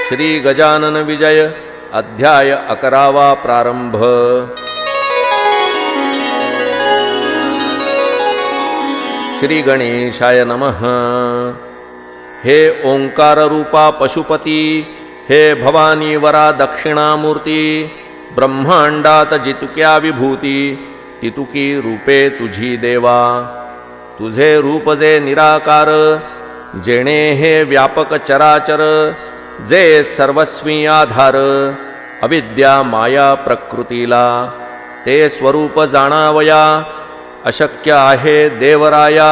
श्री गजानन विजय अध्याय 11 प्रारंभ। श्री गणेशाय नमः। हे ओंकार रूपा पशुपती, हे भवानी वरा दक्षिणामूर्ती, ब्रह्मांडात जितुक्या विभूती, तितुकी रूपे तुझी देवा। तुझे रूप जे निराकार, जेणे हे व्यापक चराचर, जे सर्वस्वी आधार, अविद्या माया प्रकृतीला, ते स्वरूप जाणावया अशक्य आहे देवराया।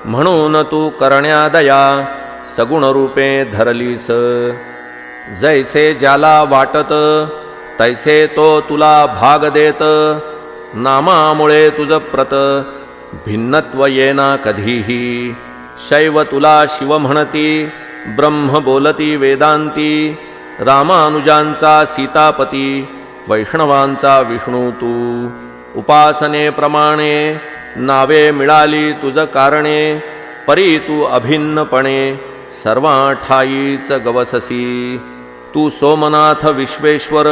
म्हणून तू करण्या दया सगुण रूपे धरलीस। जैसे ज्याला वाटत तैसे तो तुला भाग देत, नामामुळे तुझ प्रत भिन्नत्व येना कधीही। शैव तुला शिव म्हणती, ब्रह्म बोलती वेदांती, रामानुजांचा सीतापती, वैष्णवांचा विष्णू तू। उपासनेप्रमाणे नावे मिळाली तुझ कारणे, परी तू अभिन्नपणे सर्वा ठाईच गवससी। तू सोमनाथ विश्वेश्वर,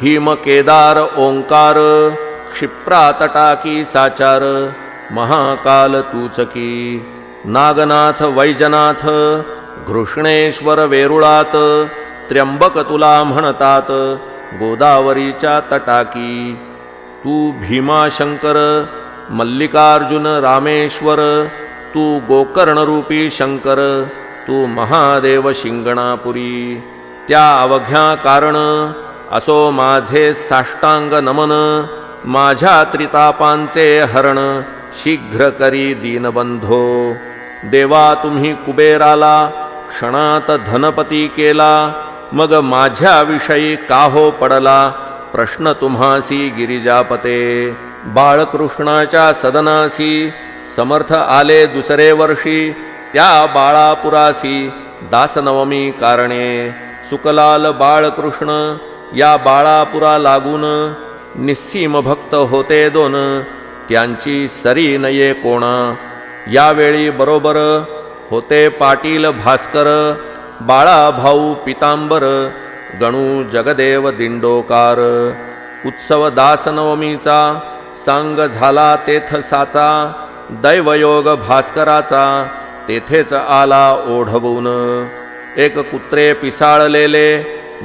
हिम केदार ओंकार, क्षिप्रा तटाकी साचार, महाकाल तूच की। नागनाथ वैजनाथ, घृष्णेश्वर वेरुळात, त्र्यंबक तुला म्हणतात गोदावरीच्या तटाकी। तू भीमाशंकर, मल्लिकार्जुन रामेश्वर, तू गोकर्णरूपी शंकर, तू महादेव शिंगणापुरी। त्या अवघ्या कारण असो माझे साष्टांग नमन, माझ्या त्रितापांचे हरण शीघ्र करी दीनबंधो। देवा तुम्ही कुबेराला क्षणात धनपती केला, मग माझ्याविषयी का हो पडला प्रश्न तुम्हासी गिरिजापते। बाळकृष्णाच्या सदनासी समर्थ आले दुसरे वर्षी, त्या बाळापुरासी दासनवमी कारणे। सुकलाल बाळकृष्ण या बाळापुरा लागून, निस्सीम भक्त होते दोन, त्यांची सरी नये कोणा। यावेळी बरोबर होते पाटील भास्कर, बाळा भाऊ पितांबर, गणू जगदेव दिंडोकार। उत्सव दासनवमीचा सांग झाला तेथ साचा, दैवयोग भास्कराचा तेथेच आला ओढवून। एक कुत्रे पिसाळलेले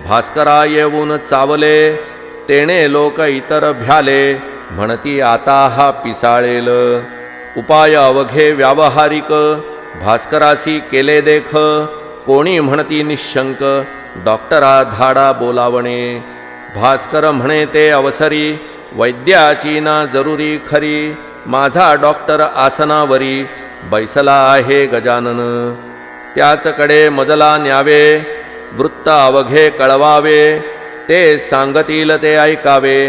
भास्करा येऊन चावले, तेणे लोक इतर भ्याले म्हणती आता हा पिसाळेल। उपाय अवघे व्यावहारिक भास्करासी केले देख, कोणी म्हणती निशंक डॉक्टरा धाडा बोलावणे। भास्कर म्हणे ते अवसरी, वैद्याची ना जरुरी खरी, माझा डॉक्टर आसनावरी बैसला आहे गजानन। त्याचकडे मजला न्यावे, वृत्त अवघे कळवावे, ते सांगतील ते ऐकावे,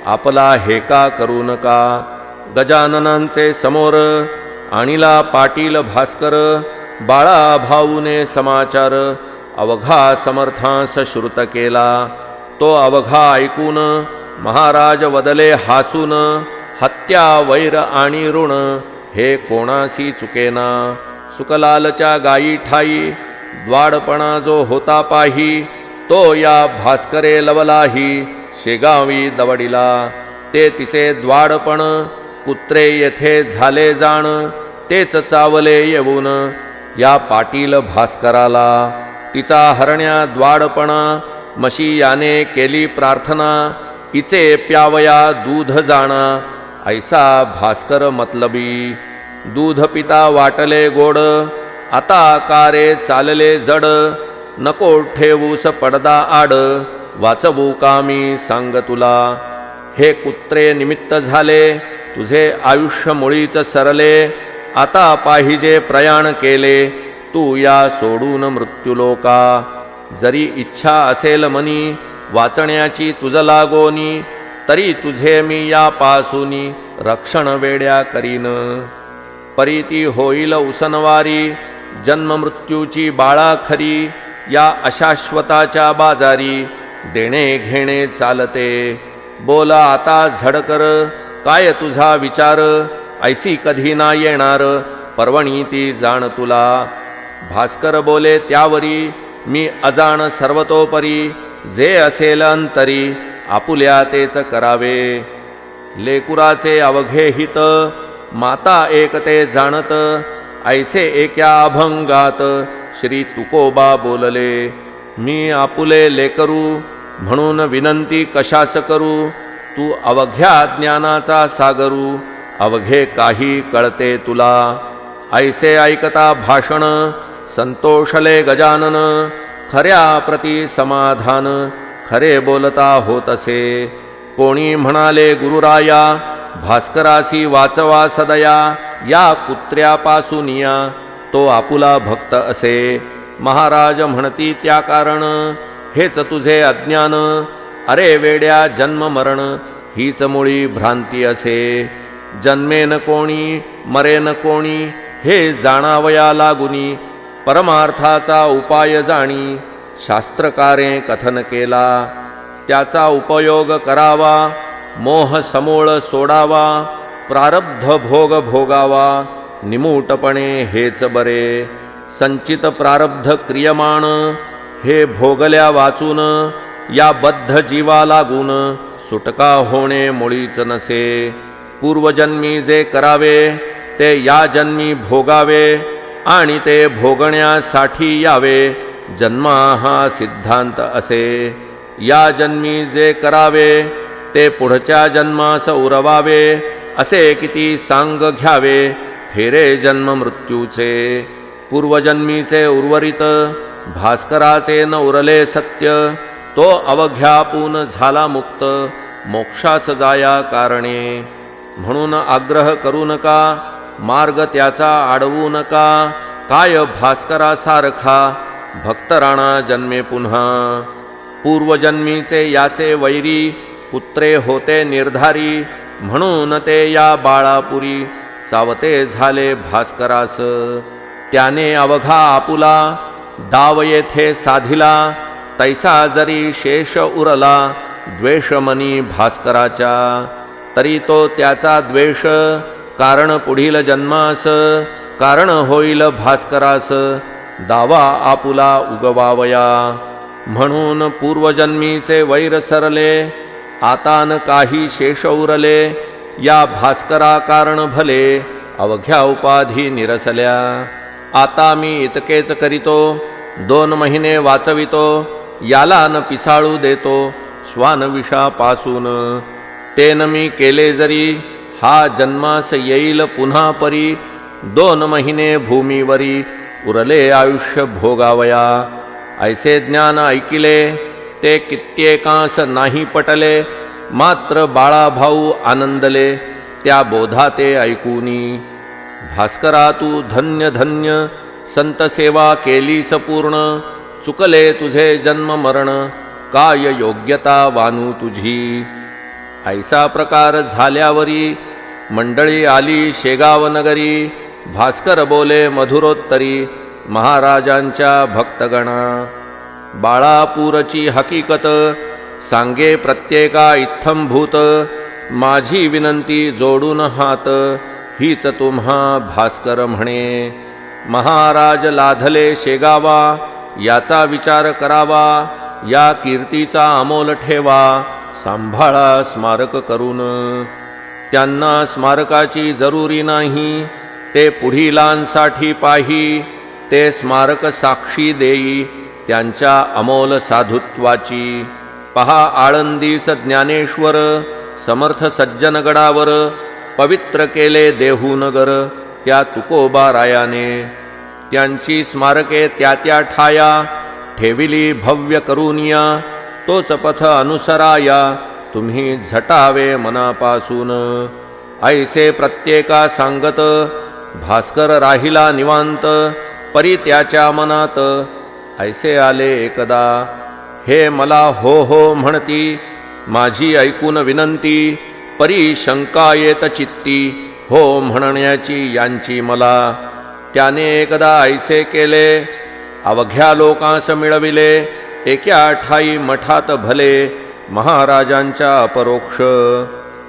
आपला हेका करू नका। गजाननांचे समोर आणिला पाटील भास्कर, बाळा भाऊने समाचार अवघा समर्थांस श्रुत केला। तो अवघा ऐकून महाराज वदले हासून, हत्या वैर आणि ऋण हे कोणासी चुकेना। सुकलालच्या गायी ठाई द्वाडपणा जो होता पाही, तो या भास्करे लवलाही शेगावी दवडिला। ते तिचे द्वाडपण कुत्रे येथे झाले जाण, तेच चावले येऊन या पाटील भास्कराला। तिचा हरण्या द्वाडपणा मशी याने केली प्रार्थना, इचे प्यावया दूध जाणा ऐसा भास्कर मतलबी। दूध पिता वाटले गोड, आता कारे चालले जड, नको ठेवूस पडदा आड, वाचवू का मी सांग तुला। हे कुत्रे निमित्त झाले तुझे आयुष्य मुळीच सरले, आता पाहिजे प्रयाण केले तू या सोडून मृत्युलोका। जरी इच्छा असेल मनी वाचण्याची तुझ लागोनी, तरी तुझे मी या पासूनी रक्षण वेड्या करीन। परीती होईल उसनवारी, जन्म मृत्यूची बाळा खरी, या अशाश्वताच्या बाजारी देणे घेणे चालते। बोला आता झडकर काय तुझा विचार, ऐसी कधी ना येणार पर्वणी ती जाण तुला। भास्कर बोले त्यावरी मी अजाण सर्वतोपरी, जे असेल अंतरी आपुल्या तेच करावे. लेकुराचे अवघे हित, माता एक ते जाणत, ऐसे एका अभंगात श्री तुकोबा बोलले. मी आपुले लेकरू, म्हणून विनंती कशास करू, तू अवघ्या ज्ञानाचा सागरू, अवघे काही कळते तुला. ऐसे ऐकता भाषण, संतोषले गजानन, खऱ्या प्रती समाधान, खरे बोलता होतसे. कोणी म्हणाले गुरुराया, भास्करासी वाचवा सदया, या कुत्र्यापासूनिया तो आपुला भक्त असे. महाराज म्हणती त्या कारण, हेच तुझे अज्ञान, अरे वेड्या जन्म मरण हीच मुळी भ्रांती असे. जन्मेन कोणी मरेन कोणी, हे जाणावया लागुनी, परमार्थाचा उपाय जाणी, शास्त्रकारे कथन केला. त्याचा उपयोग करावा, मोह समूळ सोडावा, प्रारब्ध भोग भोगावा, निमूटपणे हेच बरे. संचित प्रारब्ध क्रियमाण, हे भोगल्या वाचून, या बद्ध जीवा लागून, सुटका होणे मुळीच नसे. पूर्वजन्मी जे करावे, ते या जन्मी भोगावे, आणि ते भोगण्यासाठी यावे, जन्मा हा सिद्धांत असे. या जन्मी जे करावे, ते पुढच्या जन्मास उरवावे, असे किती सांग घ्यावे, फेरे जन्म मृत्यूचे. पूर्वजन्मीचे उर्वरित, भास्कराचे न उरले सत्य, तो अवघ्यापून झाला मुक्त, मोक्षास जाया कारणे. म्हणून आग्रह करू नका, मार्ग त्याचा आडवू नका, काय भास्करासारखा भक्त राणा जन्मे पुन्हा. पूर्वजन्मीचे याचे वैरी, पुत्रे होते निर्धारी, म्हणून ते या बाळापुरी सावते झाले भास्करास. त्याने अवघा आपुला, दाव येथे साधिला, तैसा जरी शेष उरला, द्वेषमनी भास्कराच्या. तरी तो त्याचा द्वेष, कारण पुढील जन्मास, कारण होईल भास्करास, दावा आपुला उगवावया. म्हणून पूर्वजन्मीचे वैर सरले, आता न काही शेष उरले, या भास्करा कारण भले, अवघ्या उपाधी निरसल्या. आता मी इतकेच करीतो, 2 महिने वाचवितो, याला न पिसाळू देतो, श्वानविषापासून. तेन मी केले जरी, हा जन्मास येईल पुन्हा परी, 2 महिने भूमीवरी, उरले आयुष्य भोगावया. ऐसे ज्ञान ऐकिले, ते कित्येकांस नाही पटले, मात्र बाळाभाऊ आनंदले, त्या बोधा ते ऐकूनी. भास्करा तू धन्य धन्य, संत सेवा केलीस पूर्ण, चुकले तुझे जन्म मरण, काय योग्यता वानू तुझी. ऐसा प्रकार झाल्यावरी, मंडळी आली शेगाव नगरी, भास्कर बोले मधुरोत्तरी, महाराजांच्या भक्तगणा. बाळापूरची हकीकत, सांगे प्रत्येका इत्थंभूत, माझी विनंती जोडून हात, हीच तुम्हा भास्कर म्हणे. महाराज लाधले शेगावा, याचा विचार करावा, या कीर्तीचा अमोल ठेवा, सांभाळा स्मारक करून. त्यांना स्मारकाची जरुरी नाही, ते पुढीलांसाठी पाही, ते स्मारक साक्षी देई त्यांच्या अमोल साधुत्वाची. पहा आळंदीस ज्ञानेश्वर, समर्थ सज्जनगडावर, पवित्र केले देहूनगर, त्या तुकोबा रायाने. त्यांची स्मारके त्या त्या ठाया, ठेविली भव्य करूनिया, तोच पथ अनुसराया, तुम्ही झटावे मनापासून. ऐसे प्रत्येका सांगत, भास्कर राहिला निवांत, परी त्याच्या मनात. ऐसे आले एकदा, हे मला हो हो म्हणती, माझी ऐकून विनंती, परी शंका येत चित्ती, हो म्हणण्याची यांची मला. त्याने एकदा ऐसे केले, अवघ्या लोकांस मिळविले, एका ठाई मठात भले, महाराजांच्या अपरोक्ष.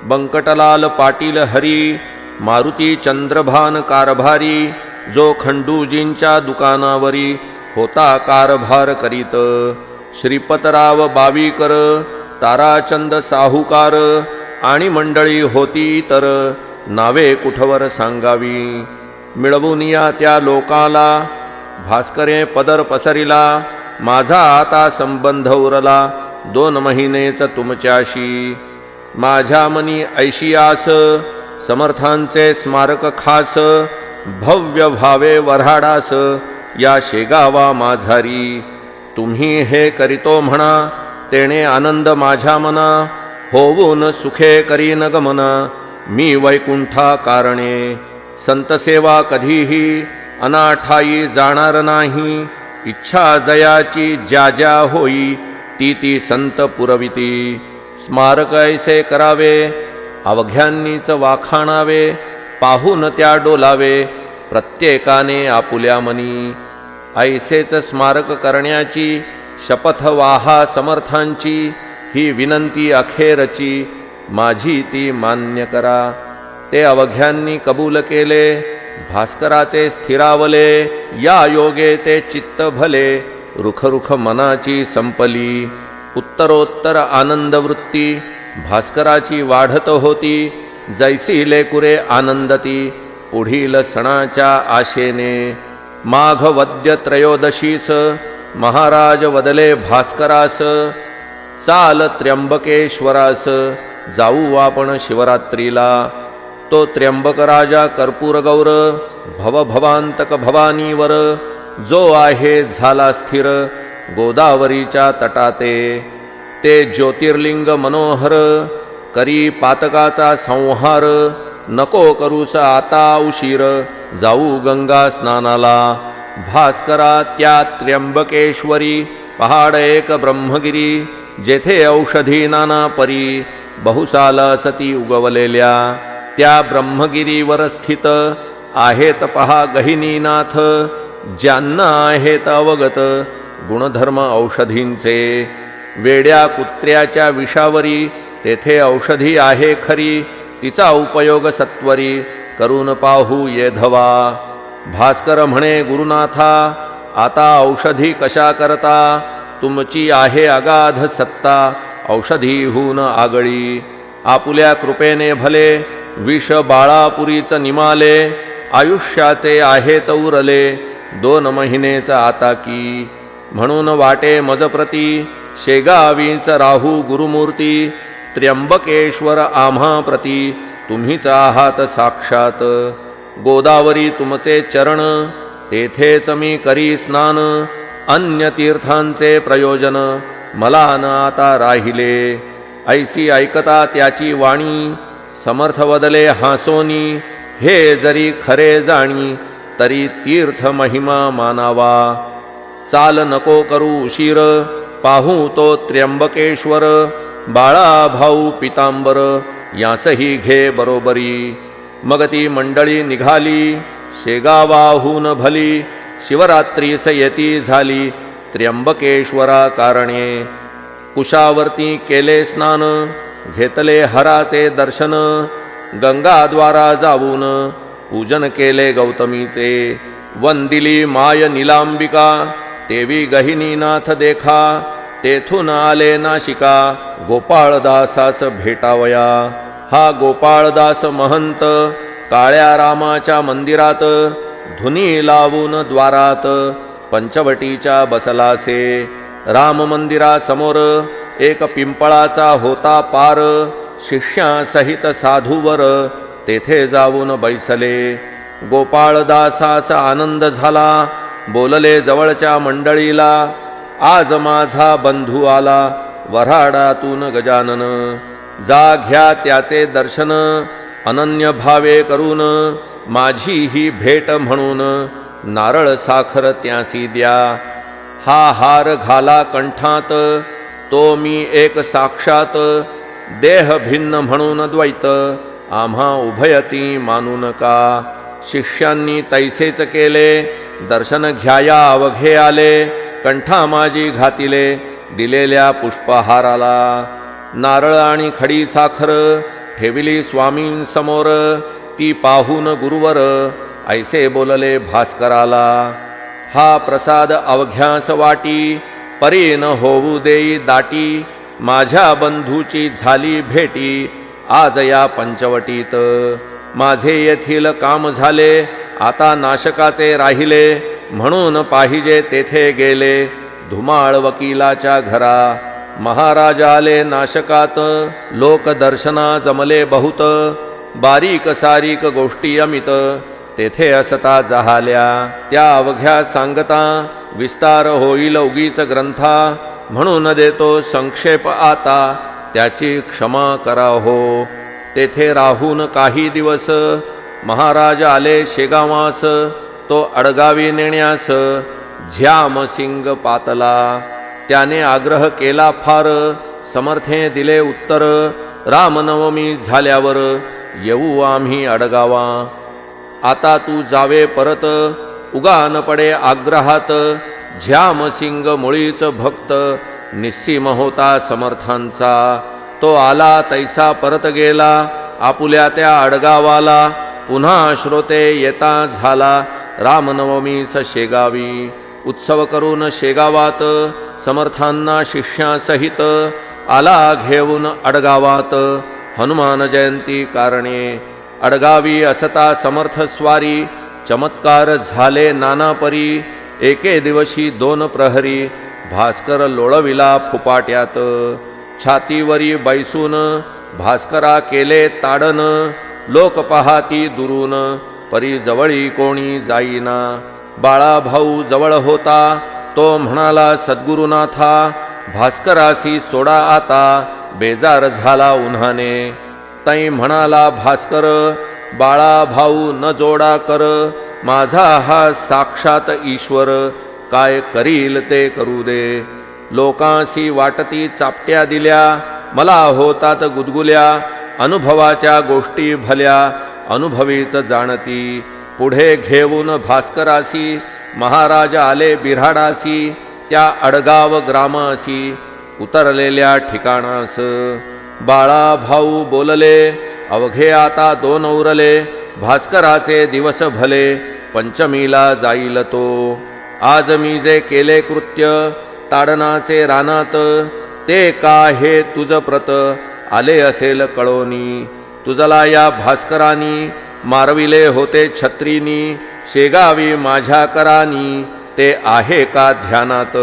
बंकटलाल पाटील हरी, मारुती चंद्रभान कारभारी, जो खंडूजींच्या दुकानावरी होता कारभार करीत. श्रीपतराव बावीकर, ताराचंद साहुकार आणि मंडळी होती तर नावे कुठवर सांगावी. मिळवून या त्या लोकाला भास्करे पदर पसरिला. माझा आता संबंध उरला 2 महिनेच तुमच्याशी. माझ्या मनी ऐशी आस समर्थांचे स्मारक खास. भव्य भावे वऱ्हाडास या शेगावा माझारी. तुम्ही हे करीतो म्हणा तेणे आनंद माझ्या मना. होऊन सुखे करीन गमना मी वैकुंठा कारणे. संतसेवा कधीही अनाठाई जाणार नाही. इच्छा जयाची ज्या ज्या होई ती ती संत पुरविती. स्मारक ऐसे करावे अवघ्यांनीच वाखाणावे. पाहून त्या डोलावे प्रत्येकाने आपुल्या मनी. ऐसेच स्मारक करण्याची शपथ वाहा समर्थांची. ही विनंती अखेरची माझी ती मान्य करा. ते अवघ्यांनी कबूल केले भास्कराचे स्थिरावले. या योगे ते चित्त भले रुखरुख मनाची संपली. उत्तरोत्तर आनंद वृत्ती भास्कराची वाढत होती. जैसी लेकुरे आनंदती पुढील सणाच्या आशेने. माघ वद्य त्रयोदशीस महाराज वदले भास्करास. चाल त्र्यंबकेश्वरास जाऊ आपण शिवरात्रीला. तो त्र्यंबक राजा कर्पूर गौर भवभवांतक भवानीवर. जो आहे झाला स्थिर गोदावरीच्या तटाते. ते ज्योतिर्लिंग मनोहर करी पातकाचा संहार. नको करूस आता उशीर जाऊ गंगा स्नानाला. भास्करा त्या त्र्यंबकेश्वरी पहाड एक ब्रह्मगिरी. जेथे औषधी नाना परी बहुसाल सती उगवलेल्या. त्या ब्रह्मगिरीवर स्थित आहेत पहा गहिनीनाथ. ज्यांना आहेत अवगत गुणधर्म औषधींचे. वेड्या कुत्र्याच्या विषावरी तेथे औषधी आहे खरी. तिचा उपयोग सत्वरी करून पाहू येधवा. भास्कर म्हणे गुरुनाथा आता औषधी कशा करता. तुमची आहे अगाध सत्ता औषधीहून आगळी. आपुल्या कृपेने भले विष बाळापुरीच निमाले. आयुष्याचे आहे तौरले 2 महिनेच आता की. म्हणून वाटे मजप्रती शेगावीच राहू गुरुमूर्ती. त्र्यंबकेश्वर आम्हा प्रती तुम्हीच आहात साक्षात. गोदावरी तुमचे चरण तेथेच मी करी स्नान. अन्य तीर्थांचे प्रयोजन मला न आता राहिले. ऐसी ऐकता त्याची वाणी समर्थ वदले हासोनी. हे जरी खरे जाणी तरी तीर्थ महिमा मानावा. चाल नको करू उशीर पाहू तो त्र्यंबकेश्वर. बाळा भाऊ पितांबर यासही घे बरोबरी. मग ती मंडळी निघाली शेगावाहून भली. शिवरात्रीस येती झाली त्र्यंबकेश्वरा कारणे. कुशावर्ती केले स्नान घेतले हराचे दर्शन. गंगाद्वारा जाऊन पूजन केले गौतमीचे. वंदिली माय निलांबिका तेवी गहिनीनाथ देखा. तेथून आले नाशिका गोपाळदासास भेटावया. हा गोपाळदास महंत काळ्या रामाच्या मंदिरात. धुनी लावून द्वारात पंचवटीच्या बसलासे. राम मंदिरासमोर एक पिंपळाचा होता पार. शिष्यासहित साधूवर तेथे जाऊन बैसले. गोपाळदासास आनंद झाला. बोलले जवळच्या मंडळीला. आज माझा बंधू आला वऱ्हाडातून गजानन. जा घ्या त्याचे दर्शन अनन्य भावे करून. माझी ही भेट म्हणून नारळ साखर त्यासी द्या. हा हार घाला कंठात तो मी एक साक्षात. देह भिन्न म्हणून द्वैत आम्हा उभयती मानू नका. शिष्यांनी तैसेच केले दर्शन घ्याया अवघे आले. कंठा माझी घातिले दिलेल्या पुष्पहाराला. नारळ आणि खडी साखर ठेविली स्वामींसमोर. ती पाहून गुरुवर ऐसे बोलले भास्कराला. हा प्रसाद अवघ्यास वाटी, परी न होऊ देई दाटी, माझ्या बंधूची झाली भेटी, आज या पंचवटीत. माझे येथील काम झाले, आता नाशकाचे राहिले, म्हणून पाहिजे तेथे गेले, धुमाळ वकिलाच्या घरा. महाराज आले नाशकात, लोक दर्शना जमले बहुत, बारीक सारीक गोष्टी अमित, तेथे असता जहाल्या. त्या अवघ्या सांगता, विस्तार होईल उगीच ग्रंथा, म्हणून देतो संक्षेप आता, त्याची क्षमा करा हो. तेथे राहून काही दिवस, महाराज आले शेगावास, तो अडगावी नेण्यास झ्यामसिंग पातला. त्याने आग्रह केला फार, समर्थे दिले उत्तर, रामनवमी झाल्यावर येऊ आम्ही अडगावा. आता तू जावे परत, उगा न पडे आग्रहात, झ्यामसिंग मुळीच भक्त, निस्सीम होता समर्थांचा. तो आला तैसा परत गेला, आपुल्या त्या अडगावाला, पुन्हा श्रोते येता झाला, रामनवमीस शेगावी. उत्सव करून शेगावात, समर्थांना शिष्यासहित, आला घेऊन अडगावात, हनुमान जयंती कारणे. अडगावी असता समर्थ स्वारी, चमत्कार झाले नाना परी. एके दिवशी 2 प्रहरी, भास्कर लोळविला फुपाट्यात. छातीवरी बैसून, भास्करा केले ताडन, लोक पाहाती दुरून, परी जवळी कोणी जाईना. बाळा भाऊ जवळ होता, तो म्हणाला सद्गुरुनाथा, भास्करासी सोडा आता, बेजार झाला उन्हाने. तै म्हणाला भास्कर, बाळा भाऊ न जोडा कर, माझा हा साक्षात ईश्वर, काय करील ते करू दे. लोकांसी वाटती चापट्या दिल्या, मला होतात गुदगुल्या, अनुभवाच्या गोष्टी भल्या, अनुभवीच जाणती. पुढे घेऊन भास्करासी, महाराज आले बिऱ्हाडासी, त्या अडगाव ग्रामासी, उतरलेल्या ठिकाणास. बाळा भाऊ बोलले, अवघे आता 2 उरले, भास्कराचे दिवस भले, पंचमीला जाईल तो. आज मी जे केले कृत्य, ताडनाचे रानात, ते का हे तुझ प्रत, आले असेल कळोनी. तुझला या भास्करानी, मारविले होते छत्रीनी, शेगावी माझ्या करानी, ते आहे का ध्यानात.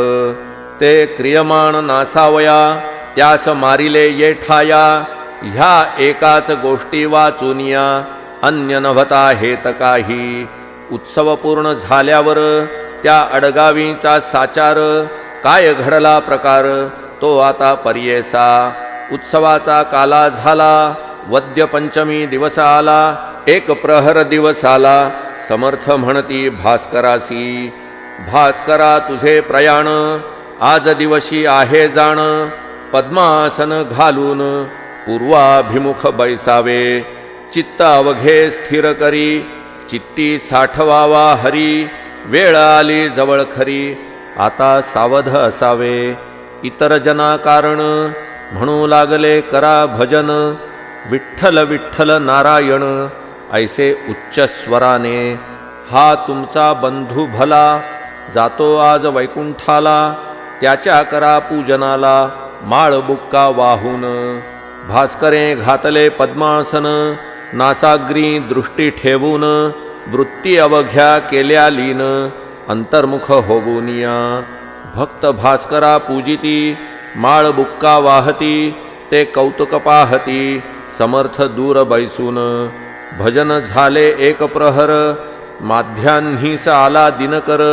ते क्रियमाण नासावया, त्यास मारिले ये ठाया, ह्या एकाच गोष्टी वाचुनिया, अन्य नव्हता हेत काही. उत्सव पूर्ण झाल्यावर, त्या अडगावीचा साचार, काय घडला प्रकार, तो आता पर्येसा. उत्सवाचा काला झाला, वद्य पंचमी दिवस आला, 1 प्रहर दिवस आला, समर्थ म्हणती भास्करासी. भास्करा तुझे प्रयाण, आज दिवशी आहे जाण, पद्मासन घालून, पूर्वाभिमुख बैसावे. चित्त अवघे स्थिर करी, चित्ती साठवावा हरी, वेळ आली जवळ खरी, आता सावध असावे. इतर जना कारण, म्हणू लागले करा भजन, विठ्ठल विठ्ठल नारायण, ऐसे उच्च स्वराने. हा तुमचा बंधू भला, जातो आज वैकुंठाला, त्याच्या करा पूजनाला, माळ बुक्का वाहून. भास्करे घातले पद्मासन, नासाग्री दृष्टी ठेवून, वृत्ती अवघ्या केल्या लीन, अंतर्मुख होऊनिया. भक्त भास्करा पूजिती, माळ बुक्का वाहती, ते कौतुक पाहती, समर्थ दूर बैसून. भजन झाले 1 प्रहर, माध्यान्हीस आला दिनकर,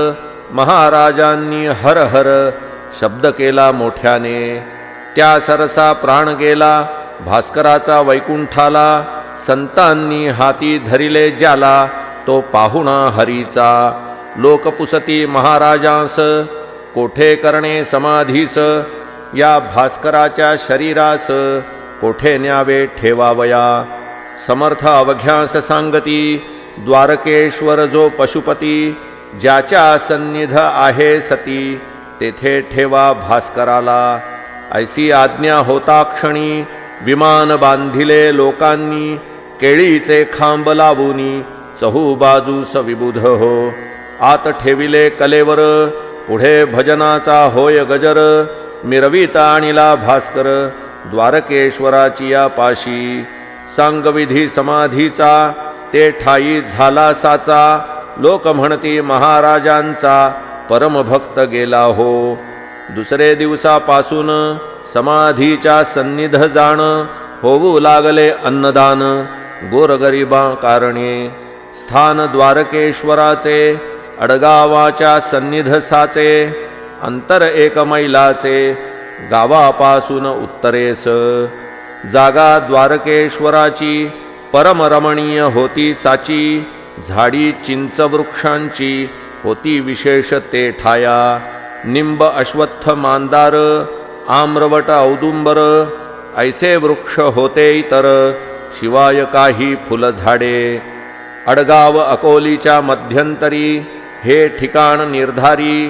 महाराजांनी हर हर शब्द केला मोठ्याने. त्या सरसा प्राण गेला, भास्कराचा वैकुंठाला, संतांनी हाती धरिले ज्याला, तो पाहुणा हरीचा. लोकपुसती महाराजांस, कोठे करणे समाधीस, या भास्कराच्या शरीरास, कोठे न्यावे ठेवावया. समर्थ अवघ्यास सांगती, द्वारकेश्वर जो पशुपती, ज्याच्या सन्निध आहे सती, तेथे ठेवा भास्कराला. ऐसी आज्ञा होता क्षणी, विमान बांधिले लोकांनी, केळीचे खांब लावूनी, चहू बाजूस विबुध हो. आत ठेविले कलेवर, पुढे भजनाचा होय गजर, मिरविता आणिला भास्कर, द्वारकेश्वराची या पाशी. सांगविधी समाधीचा, ते ठाई झाला साचा, लोक म्हणती महाराजांचा, परमभक्त गेला हो. दुसरे दिवसापासून समाधीच्या सन्निध जाण, होऊ लागले अन्नदान, गोरगरिबा कारणे. स्थान द्वारकेश्वराचे, अडगावाच्या सन्निध साचे, अंतर एक मैलाचे, गावापासून उत्तरेस. जागा द्वारकेश्वराची, परमरमणीय होती साची, झाडी चिंच वृक्षांची, होती विशेष ते ठाया. निंब अश्वत्थ मांदार, आम्रवट औदुंबर, ऐसे वृक्ष होते इतर, शिवाय काही फुलझाडे. अडगाव अकोलीच्या मध्यंतरी, हे ठिकाण निर्धारी,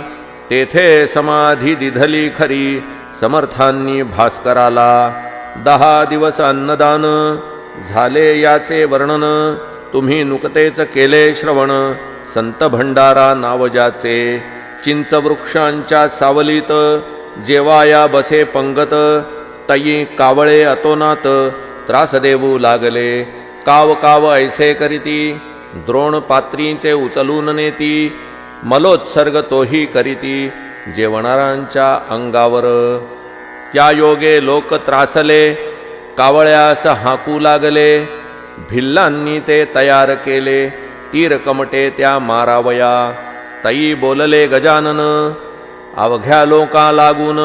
तेथे समाधी दिधली खरी, समर्थांनी भास्कराला. 10 दिवस अन्नदान, झाले याचे वर्णन, तुम्ही नुकतेच केले श्रवण, संत भंडारा नाव ज्याचे. चिंच वृक्षांच्या सावलीत, जेवाया बसे पंगत, तई कावळे अतोनात, त्रास देऊ लागले. काव काव ऐसे करीती, द्रोण पात्रीचे उचलून नेती, मलोत्सर्ग तोही करीती, जेवणारांच्या अंगावर. त्या योगे लोक त्रासले, कावळ्यास हाकू लागले. भिल्लांनी ते तयार केले, तीर कमटे त्या मारावया. तई बोलले गजानन, अवघ्या लोका लागून,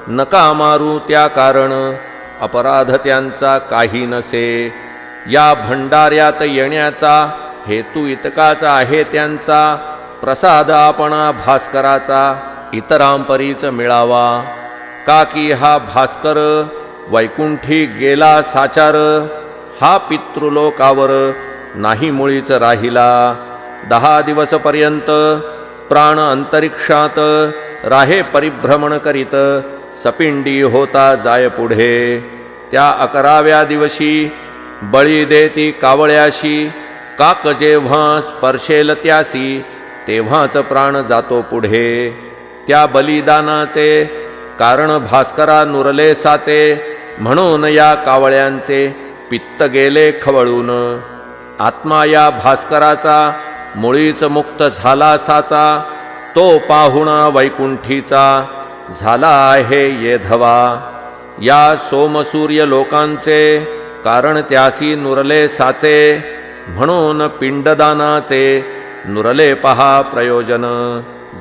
नका मारू त्या कारण, अपराध त्यांचा काही नसे. या भंडाऱ्यात येण्याचा हेतू इतकाच आहे त्यांचा, प्रसाद आपणा भास्कराचा, इतरांपरीच मिळावा. का की हा भास्कर, वैकुंठी गेला साचार, हा पितृलोकावर, नाही मुळीच राहिला. 10 दिवसपर्यंत प्राण अंतरिक्षात, राहे परिभ्रमण करीत, सपिंडी होता जाय पुढे. त्या 11व्या दिवशी, बळी देती कावळ्याशी, काक जेव्हा स्पर्शेल त्यासी, तेव्हाच प्राण जातो पुढे. त्या बलिदानाचे कारण भास्करा नुरले साचे, म्हणून या कावळ्यांचे पित्त गेले खवळून. आत्मा या भास्कराचा, मुळीच मुक्त झाला साचा, तो पाहुणा वैकुंठीचा, झाला आहे येधवा. या सोमसूर्य लोकांचे, कारण त्यासी नुरले साचे, म्हणून पिंडदानाचे, नुरले पहा प्रयोजन.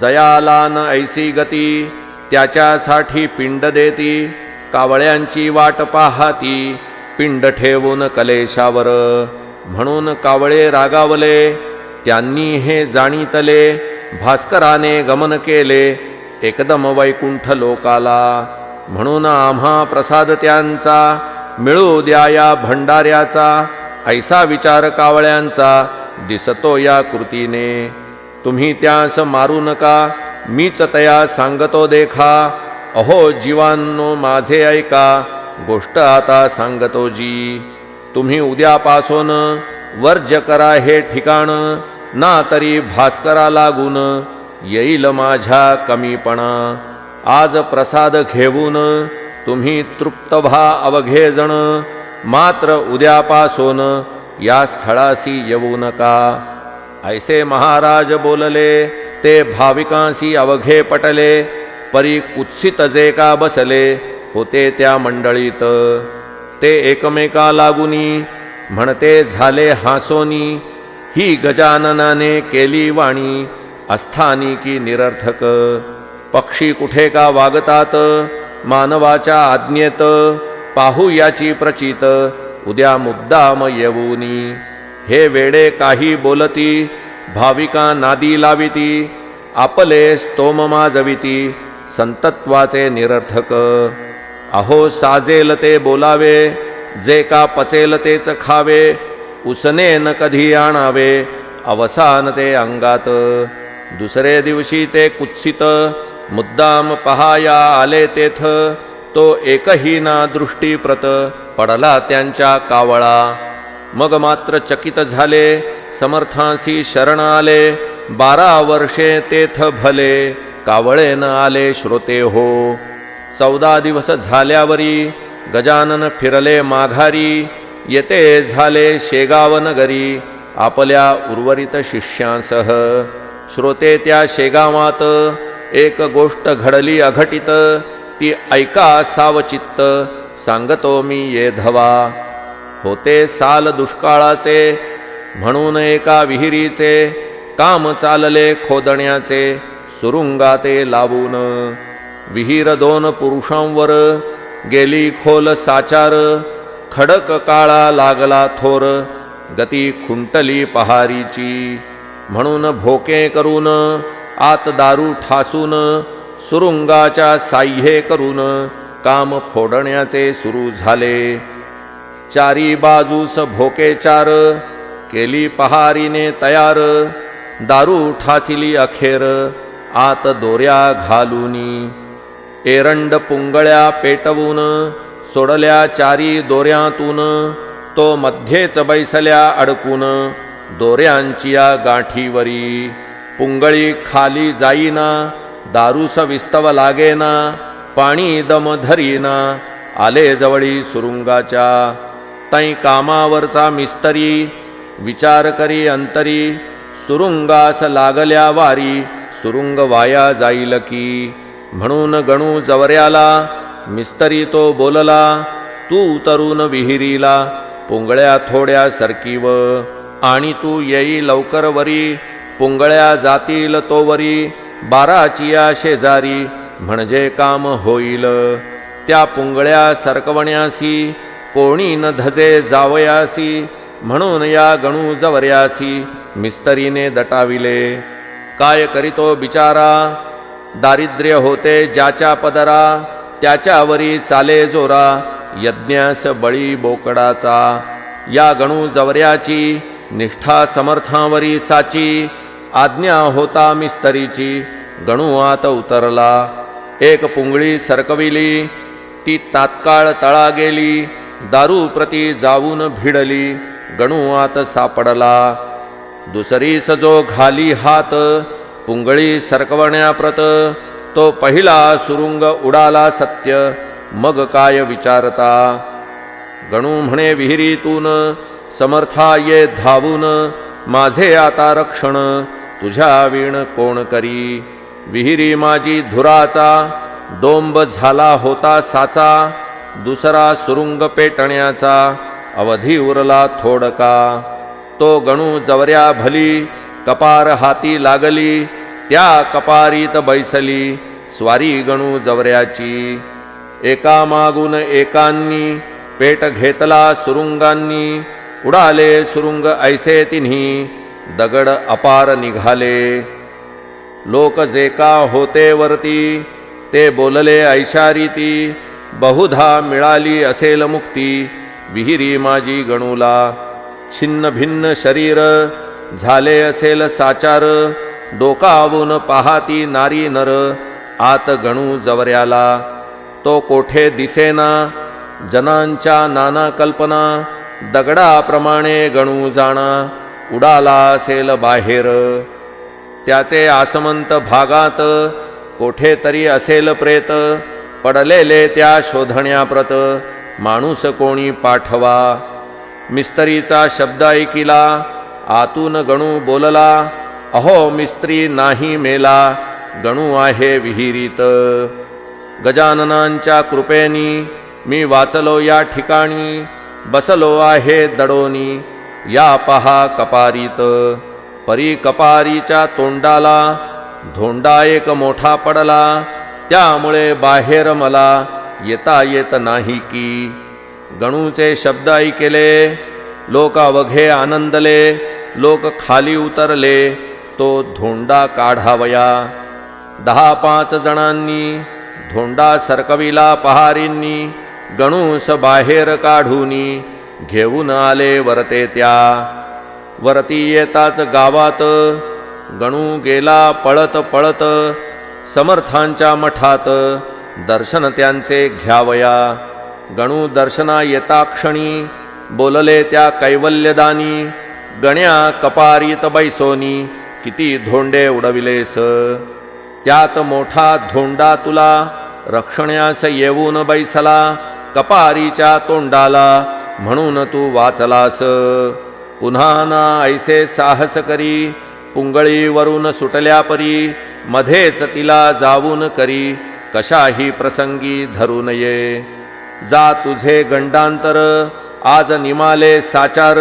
जयाला न ऐसी गती, त्याच्यासाठी पिंड देती, कावळ्यांची वाट पाहाती, पिंड ठेवून कलेशावर. म्हणून कावळे रागावले, त्यांनी हे जाणीतले, भास्कराने गमन केले, एकदम वैकुंठ लोकाला. म्हणून आम्हा प्रसाद त्यांचा, मिळू द्या या भंडाऱ्याचा, ऐसा विचार कावळ्यांचा, दिसतो या कृतीने. तुम्ही त्यास मारू नका, मीच तया सांगतो देखा. अहो जीवांनो माझे ऐका, गोष्ट आता सांगतो जी. तुम्ही उद्यापासून वर्ज्य करा हे ठिकाण, ना तरी भास्करा लागून, येईल माझ्या कमीपणा. आज प्रसाद घेऊन, तुम्ही तृप्त व्हा अवघे जण, मात्र उद्यापासून या स्थळासी येऊ नका. ऐसे महाराज बोलले, ते भाविकांसी अवघे पटले, परी कुत्सित जे का बसले, होते त्या मंडळीत. ते एकमेका लागुनी, म्हणते झाले हासोनी, ही गजाननाने केली वाणी, अस्थानी की निरर्थक. पक्षी कुठे का वागतात, मानवाच्या आज्ञेत, पाहू याची प्रचित, उद्या मुद्दाम येऊनी. हे वेडे काही बोलती, भाविका नादी लाविती, आपले स्तोम माजविती, संतत्वाचे निरर्थक. अहो साजेल ते बोलावे, जे का पचेल तेच खावे, उसने न कधी आणावे, अवसान ते अंगात. दुसरे दिवशी ते कुत्सित, मुद्दाम पहाया आले तेथ, तो एकही ना दृष्टीप्रत, पडला त्यांच्या कावळा. मग मात्र चकित झाले, समर्थांसी शरण आले, 12 वर्षे तेथ भले, कावळे न आले श्रोते हो. 14 दिवस झाल्यावरी गजानन फिरले माघारी, येते झाले शेगाव नगरी आपल्या उर्वरित शिष्यांसह. श्रोते त्या शेगावात एक गोष्ट घडली अघटित, ती ऐका सावचित्त सांगतो मी ये धवा. होते साल दुष्काळाचे म्हणून एका विहिरीचे, काम चालले खोदण्याचे सुरुंगाते लावून. विहीर 2 पुरुषांवर गेली खोल साचार, खडक काळा लागला थोर गती खुंटली पहारीची. म्हणून भोके करून आत दारू ठासून, सुरुंगाच्या साह्ये करून काम फोडण्याचे सुरू झाले. चारी बाजूस भोके चार, केली पहारीने तयार. दारू ठासिली अखेर आत दोऱ्या घालूनी. एरंड पुंगळ्या पेटवून सोडल्या चारी दोऱ्यातून, तो मध्येच बैसल्या अडकून दोऱ्यांची या गाठीवरी. पुंगळी खाली जाईना, दारूस विस्तव लागेना, पाणी दम धरीना आले जवळी सुरुंगाच्या. तै कामावरचा मिस्तरी विचार करी अंतरी, सुरुंगास लागल्या वारी सुरुंग वाया जाईल की. म्हणून गणू जवऱ्याला मिस्तरी तो बोलला, तू तरुण विहिरीला पुंगळ्या थोड्या सरकीव. आणि तू येई लवकर वरी, पुंगळ्या जातील तोवरी 12 शेजारी, म्हणजे काम होईल. त्या पुंगळ्या सरकवण्यासी कोणी न धजे जावयासी, म्हणून या गणू जवऱ्यासी मिस्तरीने दटाविले. काय करीतो बिचारा, दारिद्र्य होते ज्याच्या पदरा, त्याच्यावरी चाले जोरा यज्ञास बळी बोकडाचा. या गणू जवऱ्याची निष्ठा समर्थावरी साची, आज्ञा होता मिस्तरीची गणू आत उतरला. एक पुंगळी सरकविली, ती तात्काळ तळा गेली. दारू प्रती जाऊन भिडली, गणू आत सापडला. दुसरी सजो घाली हात, पुंगळी सरकवण्याप्रत, तो पहिला सुरुंग उडाला सत्य, मग काय विचारता. गणू म्हणे विहिरीतून, समर्था ये धावून, माझे आता रक्षण तुझ्या वीण कोण करी. विहिरी माझी धुराचा, डोंब झाला होता साचा, दुसरा सुरुंग पेटण्याचा अवधी उरला थोडका. तो गणू जवऱ्या भली, कपार हाती लागली, त्या कपारीत बैसली स्वारी गणू जवऱ्याची. एका मागून एकांनी पेट घेतला सुरुंगांनी, उडाले सुरुंग ऐसे तिन्ही दगड अपार निघाले. लोक जे का होते वरती, ते बोलले ऐशारीती, बहुधा मिळाली असेल मुक्ती विहिरी माझी गणूला. छिन्न भिन्न शरीर झाले असेल साचार, डोकावून पाहाती नारी नर आत गणू जवऱ्याला. तो कोठे दिसेना, जनांच्या नाना कल्पना, दगडाप्रमाणे गणू जाणा उडाला असेल बाहेर. त्याचे आसमंत भागात कोठे तरी असेल प्रेत, पडलेले त्या शोधण्याप्रत माणूस कोणी पाठवा. मिस्त्रीचा शब्द ऐकिला, आतून गणू बोलला, अहो मिस्त्री नाही मेला, गणू आहे विहिरीत. गजाननांच्या कृपेनी मी वाचलो या ठिकाणी, बसलो आहे दडोनी या पहा कपारीत. परी कपारीच्या तोंडाला धोंडा एक मोठा पडला, त्यामुळे बाहेर मला येता येत नाही की. गणूचे शब्द ऐकेले, लोक अवघे आनंदले, लोक खाली उतरले, तो धोंडा काढावया. 10-5 जणांनी धोंडा सरकविला पहारींनी, गणूस बाहेर काढूनी घेऊन आले वरते त्या. वरती येताच गावात गणू गेला पळत पळत, समर्थांच्या मठात दर्शन त्यांचे घ्यावया. गणू दर्शना येता क्षणी बोलले त्या कैवल्यदानी, गण्या कपारीत बैसोनी किती धोंडे उडविलेस. त्यात मोठा धोंडा तुला रक्षण्यास येऊन बैसला. कपारीच्या तोंडाला म्हणून तू वाचलास. पुन्हा ना ऐसे साहस करी पुंगळीवरून सुटल्या परी. मध्येच तिला जाऊन करी कशाही प्रसंगी धरू नये. जा तुझे गंडांतर आज निमाले साचार.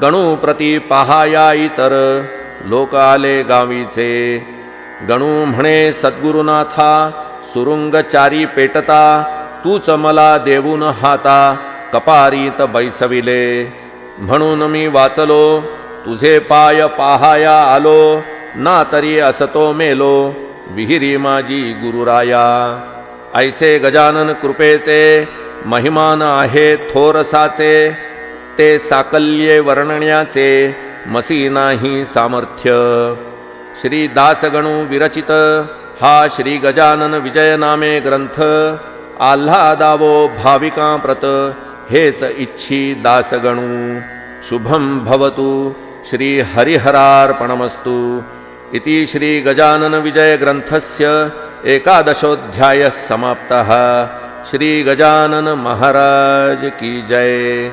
गणू प्रती पहाया इतर लोक आले गावीचे. गणू म्हणे सद्गुरुनाथा सुरुंग चारी पेटता. तूच मला देऊन हाता कपारीत बैसविले. म्हणून मी वाचलो तुझे पाय पाहाया आलो. ना तरी असतो मेलो विहिरी माझी गुरुराया. ऐसे गजानन कृपेचे महिमान आहे थोरसाचे. ते साकल्ये वर्णण्याचे मसी नाही सामर्थ्य. श्री दासगणू विरचित हा श्री गजानन विजय नामे ग्रंथ. आल्हादावो भाविका प्रत हेच इच्छी दासगणू. शुभम भवतु. श्री हरिहरार्पणमस्तु. इति श्री गजानन विजय ग्रंथस्य 11ोऽध्यायः समाप्तः. श्री गजानन महाराज की जय.